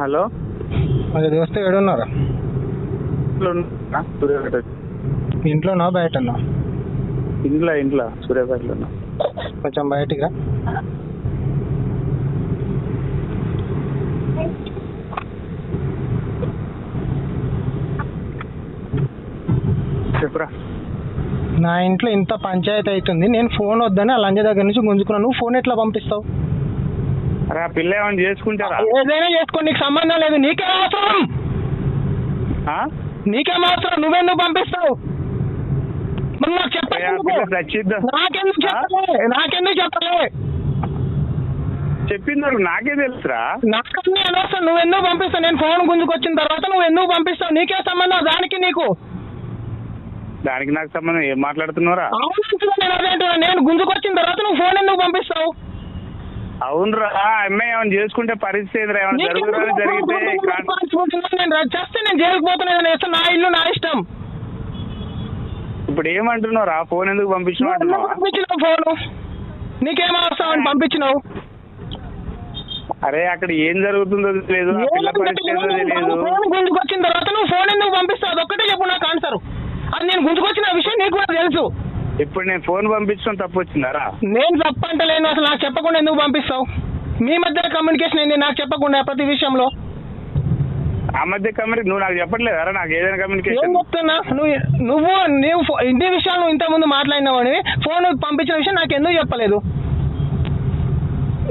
Hello, అది దోస్తే ఏడున్నారా? ఇంట్లోనా బయటనా? ఇంట్లో సూర్యాపేటలో ఉన్నా. కొంచెం బయటికి రా. చెప్పురా. నా ఇంట్లో ఇంత పంచాయతీ అవుతుంది, నేను ఫోన్ వద్దని ఆ లంజ దగ్గర నుంచి గుంజుకున్నాను. నువ్వు ఫోన్ ఎట్లా పంపిస్తావు? అరే ఆ పిల్ల ఏమైనా చేసుకుంటారా? ఏదైనా చేసుకో, నీకు సంబంధం లేదు. నీకేం అవసరం? నీకేం అవసరం? నువ్వెందుకు పంపిస్తావు? మరి నాకు చెప్పలే. నాకెందుకు చెప్పలే? చెప్పిందారు నాకే తెలుసురా. నాకన్నీ అనవసరం. నువ్వెందుకు పంపిస్తావు? నేను ఫోన్ గుంజుకొచ్చిన తర్వాత నువ్వు ఎందుకు పంపిస్తావు? నీకే సంబంధం దానికి నీకు? దానికి నాకు సంబంధం. ఏం మాట్లాడుతున్నారా? నేను గుంజుకొచ్చిన తర్వాత నువ్వు ఫోన్ ఎందుకు పంపిస్తావు? అవునరా, అమ్మాయి ఏమైనా చేసుకుంటే పరిస్థితి ఏమైనా జరుగుతుందని జరిగితే నేను చేస్తే నేను చేయకపోతున్నాను. నా ఇల్లు నా ఇష్టం. ఇప్పుడు ఏమంటున్నారా? ఫోన్ ఎందుకు పంపించినావు? ఫోను నీకేం అవసరం అని పంపించినావు? అరే అక్కడ ఏం జరుగుతుందో తెలియదు, పిల్ల పరిస్థితి ఏదో తెలియదు. గుంజుకొచ్చిన తర్వాత నువ్వు ఫోన్ ఎందుకు పంపిస్తావు? అదొక్కటే చెప్పు నాకు ఆన్సర్. అది నేను గుంజుకొచ్చిన విషయం నీకు కూడా తెలుసు. ఇప్పుడు నేను ఫోన్ పంపించడం తప్పు వచ్చిందారా? నేను తప్పంటలేను. అసలు నాకు చెప్పకుండా ఎందుకు పంపిస్తావు? మీ మధ్య కమ్యూనికేషన్ ఏంది నాకు చెప్పకుండా ప్రతి విషయంలో? ఆ మధ్య కమ్యూనికేషన్ నువ్వు నాకు చెప్పట్లేదారా? నాకు ఏదైనా కమ్యూనికేషన్ ఏం చెప్తున్నా? నువ్వు ఇన్ని విషయాలు ఇంత ముందు మాట్లాడినావని ఫోన్ పంపించిన విషయం నాకు ఎందుకు చెప్పలేదు?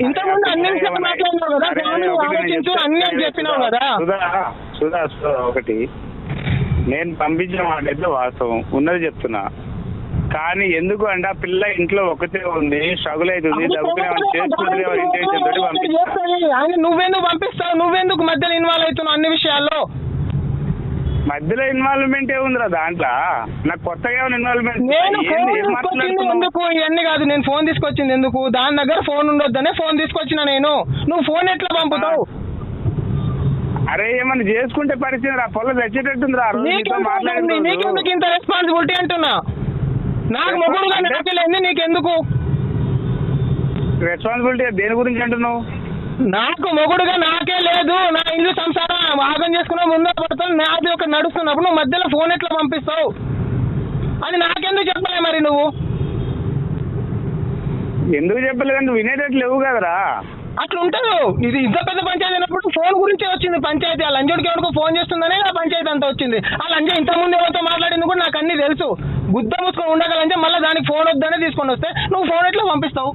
ఇంతకుముందు అన్ని విషయాలు మాట్లాడినావు కదా, ఆలోచించు అన్ని చెప్పినావు కదా. సుధా ఒకటి, నేను పంపించిన మాట అయితే వాస్తవం ఉన్నది చెప్తున్నా. కానీ ఎందుకు అంటే ఆ పిల్ల ఇంట్లో ఒకటే ఉంది, స్ట్రగుల్ అవుతుంది, నువ్వెందుకు పంపిస్తావు? నువ్వెందుకు మధ్యలో ఇన్వాల్వ్ అవుతున్నావు అన్ని విషయాల్లో? మధ్యలో ఇన్వాల్వ్మెంట్ ఏముందిరా దాంట్లో? నాకు కొత్తగా ఏమైనా ఇన్వాల్వ్మెంట్ ఎందుకు? ఇవన్నీ కాదు. నేను ఫోన్ తీసుకొచ్చింది ఎందుకు? దాని దగ్గర ఫోన్ ఉండొద్దనే ఫోన్ తీసుకొచ్చిన నేను. నువ్వు ఫోన్ ఎట్లా పంపుతావు? అరే ఏమన్నా చేసుకుంటే పరిస్థితి రా, పొలం తెచ్చేటట్టుందిరా. నీకెందుకు ఇంత రెస్పాన్సిబిలిటీ అంటున్నా? నాకు మొగుడుగా నాకెళ్ళింది, నీకెందుకు రెస్పాన్సిబిలిటీ? దేని గురించి అంటున్నావు? నాకు మొగుడుగా నాకే లేదు. నా ఇల్లు సంసారం ఆగం చేసుకున్నా ముందే పడతాను. నాది ఒక నడుస్తున్నప్పుడు నువ్వు మధ్యలో ఫోన్ ఎట్లా పంపిస్తావు అని నాకెందుకు చెప్పలే? మరి నువ్వు ఎందుకు చెప్పలేదు? నువ్వు వినేటట్లు లేవు కదరా. అట్లా ఉంటుంది. ఇది ఇంత పెద్ద పంచాయతీ అయినప్పుడు ఫోన్ గురించే వచ్చింది పంచాయతీ. ఆ లంజోడికి ఎవరికో ఫోన్ చేస్తుందనే ఆ పంచాయతీ అంతా వచ్చింది. ఆ లంజ ఇంతకుముందు ఎవరితో మాట్లాడింది కూడా నాకు అన్ని తెలుసు. గుద్ద మూసుకొని ఉండగలంటే మళ్ళీ దానికి ఫోన్ వద్దనే తీసుకొని వస్తే నువ్వు ఫోన్ ఎట్లా పంపిస్తావు?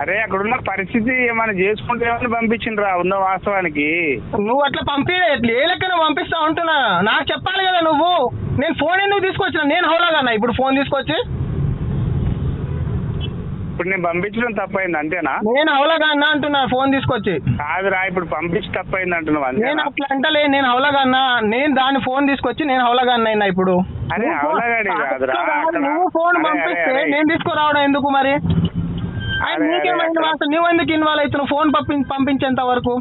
అరే అక్కడున్న పరిస్థితి ఏమైనా చేసుకుంటే ఏమైనా పంపించిండ్రా ఉన్న వాస్తవానికి. నువ్వు అట్లా ఏ లెక్కన పంపిస్తావు అంటున్నా. నాకు చెప్పాలి కదా నువ్వు. నేను ఫోన్ ఎందుకు తీసుకొచ్చిన? నేను హౌలాగా ఇప్పుడు ఫోన్ తీసుకొచ్చి ఇప్పుడు నేను పంపించడం తప్పైంది అంతేనా? నేను అవలాగా అన్నా అంటున్నా ఫోన్ తీసుకొచ్చి. కాదురా, ఇప్పుడు పంపించి తప్పైంది అంటున్నావు. నేను అట్లా అంటలే. నేను అవలాగా అన్నా. నేను దాని ఫోన్ తీసుకొచ్చి నేను అవలాగా అన్నా. ఇప్పుడు అరే అవలాగాడి కాదురా, నువ్వు ఫోన్ పంపిస్తే నేను తీసుకురావడం ఎందుకు మరి? నీకేమైంది? నువ్వు ఎందుకు ఇన్వాల్వ్ అవుతున్నావు ఫోన్ పంపించేంత వరకు?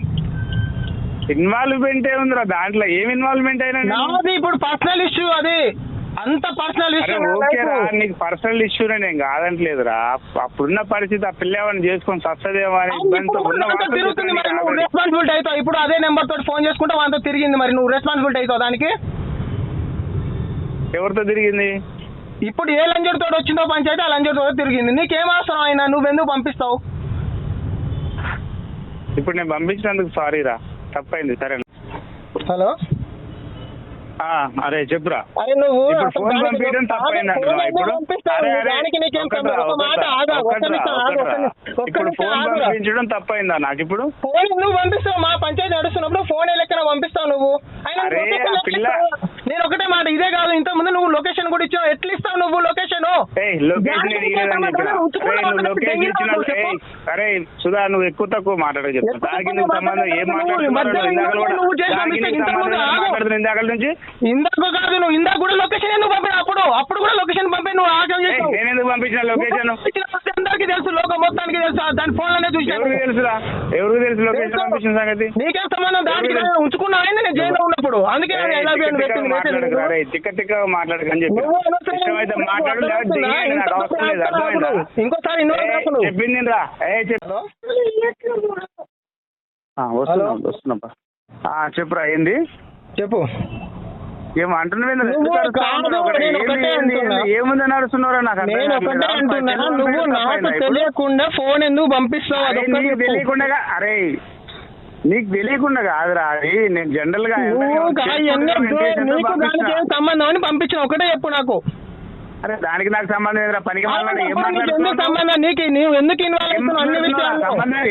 ఇన్వాల్వ్మెంట్ ఏముందిరా దాంట్లో? ఏం ఇన్వాల్వ్మెంట్ అయినా? నాది ఇప్పుడు పర్సనల్ ఇష్యూ. అది అంత పర్సనల్ ఇష్యూ. ఓకేరా, నీకు పర్సనల్ ఇష్యూనే నేను కాదంటలేదురా. అప్పుడున్న పరిస్థితి ఆ పిల్ల ఏమైనా చేసుకొని సస్తదేమో అని రెస్పాన్సిబిలిటీ అవుతావు. ఇప్పుడు అదే నెంబర్ తోటి ఫోన్ చేసుకుంటే వాళ్ళతో తిరిగింది. మరి నువ్వు రెస్పాన్సిబిలిటీ అవుతావు దానికి? ఎవరితో తిరిగింది? ఇప్పుడు ఏ లంజోడి తోటి వచ్చిందో పంచాయతీ ఆ లంజోడి తోటి తిరిగింది. నీకేం అవసరం అయినా? నువ్వెందుకు పంపిస్తావు? ఇప్పుడు నేను పంపించినందుకు సారీరా, తప్పైంది. సరే. హలో, అరే చెప్పురా. అరే నువ్వు ఫోన్ పంపించడం తప్పైంది అంటున్నావు. ఇప్పుడు ఫోన్ పంపించడం తప్పైందా నాకు? ఇప్పుడు ఫోన్ నువ్వు పంపిస్తావు. మా పంచాయతీ నడుస్తున్నప్పుడు ఫోన్ ఏ లెక్కన పంపిస్తావు నువ్వు? నేను ఒకటే మాట, ఇదే కాదు ఇంత ముందు నువ్వు లొకేషన్ కూడా ఇచ్చావు. ఎట్లా ఇస్తావు నువ్వు లొకేషన్? అరే సుధా, నువ్వు ఎక్కువ తక్కువ మాట్లాడక చెప్తాను. దానికి నువ్వు సంబంధం ఏం మాట్లాడుతున్నావు? ఇందాక నుంచి ఇందాక కాదు, నువ్వు ఇందాక కూడా లొకేషన్ ఎందుకు పంపిన? అప్పుడు కూడా లొకేషన్ పంపి నువ్వు ఆగం చేసావు. నేను ఎందుకు పంపించిన లొకేషన్? అందరికి తెలుసు, లోకం మొత్తానికి తెలుసు. దాని ఫోన్ అనేది చూసి ఎవరికి తెలుసురా? ఎవరికి తెలుసు లొకేషన్ పంపించిన సంగతి? నీకేం సంబంధం? దానికి ఉంచుకున్నా నేను జైల్లో ఉన్నప్పుడు. అందుకే తిక్క తిక్క మాట్లాడకని చెప్పి మాట్లాడు. ఇంకోసారి చెప్పింది రా. వస్తున్నా చెప్పురా ఏంది చెప్పు. ఏమో ఏముంది నడుస్తున్నారా నాకు నువ్వు నాకు తెలియకుండా ఫోన్ ఎందుకు పంపిస్తావు? తెలియకుండా అరే నీకు తెలియకుండా కాదురా అది నేను జనరల్ గా సంబంధం అని పంపించిన ఒకటే చెప్పు నాకు. అరే దానికి నాకు సంబంధం ఏదైనా పనికి సంబంధం నీకు నువ్వు ఎందుకు ఇన్వాల్వ్ అవుతున్నావు అన్ని విషయాలు?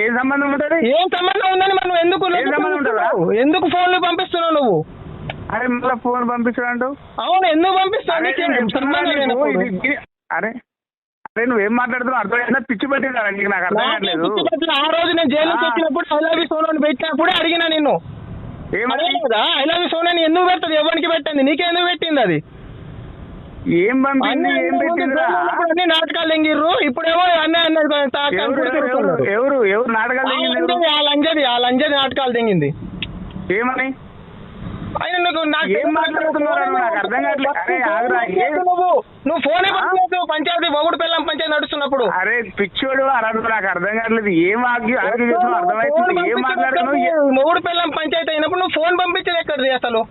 ఏం సంబంధం ఉంటుంది? ఏం సంబంధం ఉందని మనం ఎందుకు ఎందుకు ఫోన్లు పంపిస్తున్నావు నువ్వు? అరే మళ్ళీ ఫోన్ పంపించాడు. అవును ఎందుకు పంపిస్తావు? అరే అరే నువ్వేం మాట్లాడుతున్నావు అర్థమైందా? పిచ్చి పట్టిందా నీకు? నాకు అర్థం కావట్లేదు. ఆ రోజు నేను జైలుకి వచ్చినప్పుడు ఐ లవ్ యూ సోనా పెట్టినప్పుడే అడిగినా నిన్ను. ఏమదా ఐ లవ్ యూ సోనా ఎందుకు పెడుతుంది? ఎవరికి పెట్టింది? నీకెందుకు పెట్టింది? అది ఏం పంపింది? ఏం పెట్టింది? అన్ని నాటకాలు తెంగిర్రు. ఇప్పుడేమో అన్నీ ఎవరు ఎవరు నాటకాలు తెంగింది? ఆ లంజది నాటకాలు తెంగింది. ఏమని నువ్వు ఫోనే పట్టలేదు పంచాయతీ మొగుడు పిల్లం పంచాయతీ నడుస్తున్నప్పుడు. అరే పిచ్చోడు అరదు నాకు అర్థం కావట్లేదు. ఏం అర్థమైతుంది? ఏం మాట్లాడుతున్నావు? మొగుడు పిల్లం పంచాయతీ అయినప్పుడు నువ్వు ఫోన్ పంపించేది ఎక్కడిది అసలు?